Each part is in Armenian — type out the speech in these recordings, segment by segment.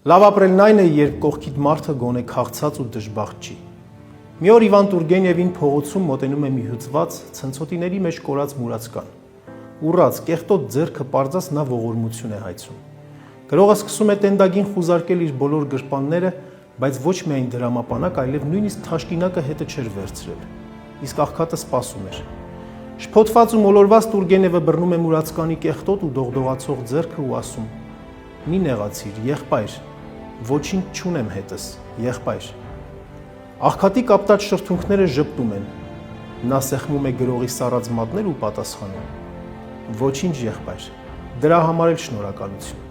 Լավ ապրելն այն է, երբ կողքիդ մարդը գոնե քաղցած ու դժբախտ չի։ Մի օր Իվան Տուրգենևին փողոցում մոտենում է մի հյուծված, ցնցոտիների մեջ կորած մուրացկան։ Ուռած, կեղտոտ ձեռքը պարզած նա ողորմություն է հայցում։ Գրողը սկսում է տենդագին խուզարկել իր բոլոր գրպանները, բայց ոչ միայն դրամապանակ, այլև նույնիսկ թաշկինակը հետը չէր վերցրել։ Իսկ աղքատը սպասում էր։ Շփոթված ու մոլորված Տուրգենևը բռնում է մուրացկանի կեղտոտ ու դողդողացող ձեռքը ու ասում. «Մի նեղացիր, եղբայր, ոչինչ չունեմ հետս, եղբայր»։ Աղքատի կապտած շրթունքները ժպտում են։ Նա սեղմում է գրողի սառած մատներ ու պատասխանում. «Ոչինչ, եղբայր, դրա համար էլ շնորհակալություն։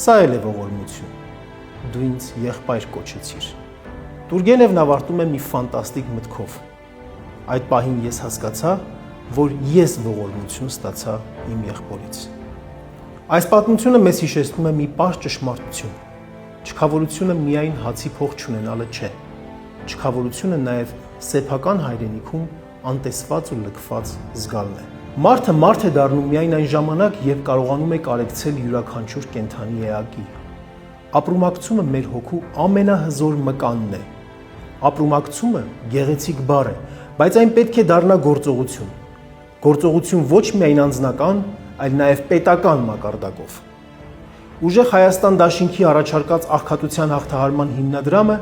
Սա էլ է ողորմություն։ Դու ինձ եղբայր կոչեցիր»։ Տուրգենևն ավարտում է մի ֆանտաստիկ մտքով. «Այդ պահին ես հասկացա, որ ես ողորմություն ստացա իմ եղբորից»։ Այս պատմությունը մեզ հիշեցնում է մի պարզ ճշմարտություն. չքավորությունը միայն հացի փող չունենալը չէ։ Չքավորությունը նաև սեփական հայրենիքում անտեսված ու լքված զգալն է։ Մարդը մարդ է դառնում միայն այն ժամանակ, երբ կարողանում է կարեկցել յուրաքանչյուր կենդանի էակի։ Ապրումակցումը մեր հոգու ամենահզոր մկանն է։ Ապրումակցումը գեղեցիկ բառ է, բայց այն պետք է դառնա գործողություն։ Գործողություն ոչ միայն անձնական, այլ նաև պետական մակարդակով։ Ուժեղ Հայաստան դաշինքի առաջարկած աղքատության հաղթահարման հիմնադրամը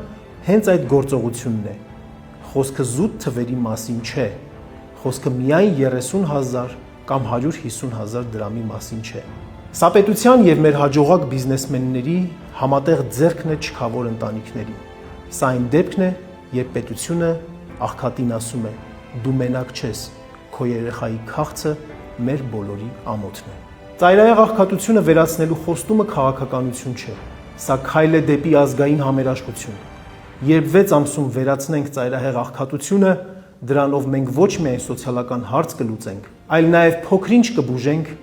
հենց այդ գործողությունն է։ Խոսքը զուտ թվերի մասին չէ, խոսքը միայն 30,000 կամ 150,000 դրամի մասին չէ։ Սա պետության եւ մեր հաջողակ բիզնեսմենների համատեղ ձեռքն է չքավոր ընտանիքներին։ Սա այն դեպքն է, երբ պետությունը աղքատին ասում է. «Դու մենակ չես, քո երեխայի քաղցը մեր բոլորի ամոթն է»։ Ծայրահեղ աղքատությունը վերացնելու խոստումը քաղաքականություն չէ։ Սա քայլ է դեպի ազգային համերաշխություն։ Երբ 6 ամսում վերացնենք ծայրահեղ աղքատությունը, դրանով մենք ոչ միայն սոցիալական հարց կլուծենք, այլ նաև փոքրինչ կբուժենք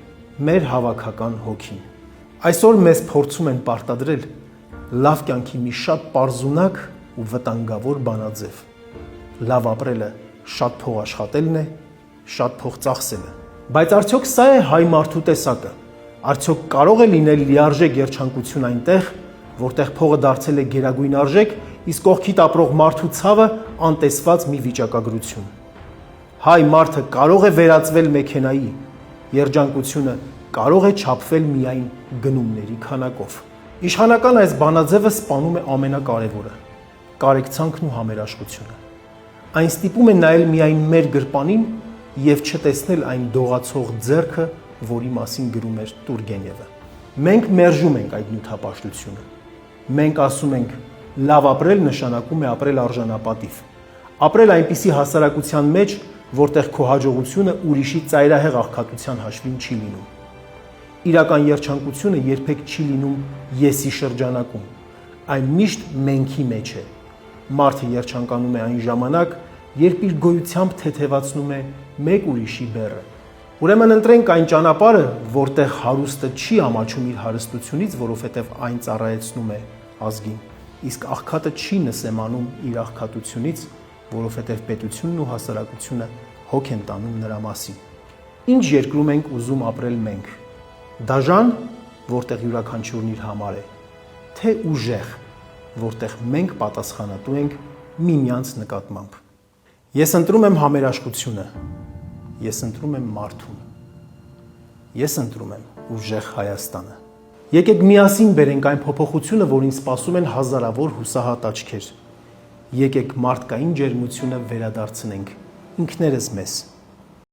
մեր հավաքական հոգին։ Այսօր մեզ փորձում են պարտադրել լավ կյանքի մի շատ պարզունակ ու վտանգավոր բանաձև։ Լավ ապրելը շատ փող աշխատելն է, շատ փող ծախսելը։ Բայց արդյոք սա է հայ մարդու տեսակը։ Արդյոք կարող է լինել լիարժեք երջանկություն այնտեղ, որտեղ փողը դարձել է գերագույն արժեք, իսկ կողքիդ ապրող մարդու ցավը անտեսված մի վիճակագրություն։ Հայ մարդը կարող է վերածվել մեքենայի, երջանկությունը կարող է չափվել միայն գնումների քանակով։ Իշխանական այս բանաձևը սպանում է ամենակարևորը՝ կարեկցանքն ու համերաշխությունը։ Այն ստիպում է նայել միայն մեր գրպանին և չտեսնել այն դողացող ձեռքը, որի մասին գրում էր Տուրգենևը։ Մենք մերժում ենք այդ նյութապաշտությունը։ Մենք ասում ենք, լավ ապրել նշանակում է ապրել արժանապատիվ։ Ապրել այնպիսի հասարակության մեջ, որտեղ քո հաջողությունը ուրիշի ծայրահեղ աղքատության հաշվին չի լինում։ Իրական երջանկությունը երբեք չի լինում եսի շրջանակում, այն միշտ մենքի մեջ է։ Մարդը երջանկանում է այն ժամանակ, երբ իր գոյությամբ թեթևացնում է մեկ ուրիշի բեռը։ Ուրեմն ընտրենք այն ճանապարհը, որտեղ հարուստը չի ամաչում իր հարստությունից, որովհետև այն ծառայեցնում է ազգին, իսկ աղքատը չի նսեմանում իր աղքատությունից, որովհետև պետությունն ու հասարակությունը հոգ են տանում նրա մասին։ Ինչ երկրում ենք ուզում ապրել մենք։ Դաժան, որտեղ յուրաքանչյուրն իր համար է, թե ուժեղ, որտեղ մենք պատասխանատու ենք միմյանց նկատմամբ։ Ես ընտրում եմ համերաշխությունը։ Ես ընտրում եմ մարդուն։ Ես ընտրում եմ ուժեղ Հայաստանը։ Եկեք միասին բերենք այն փոփոխությունը, որին սպասում են հազարավոր հուսահատ աչքեր։ Եկեք մարդկային ջերմությունը վերադարձնենք ինքներս մեզ։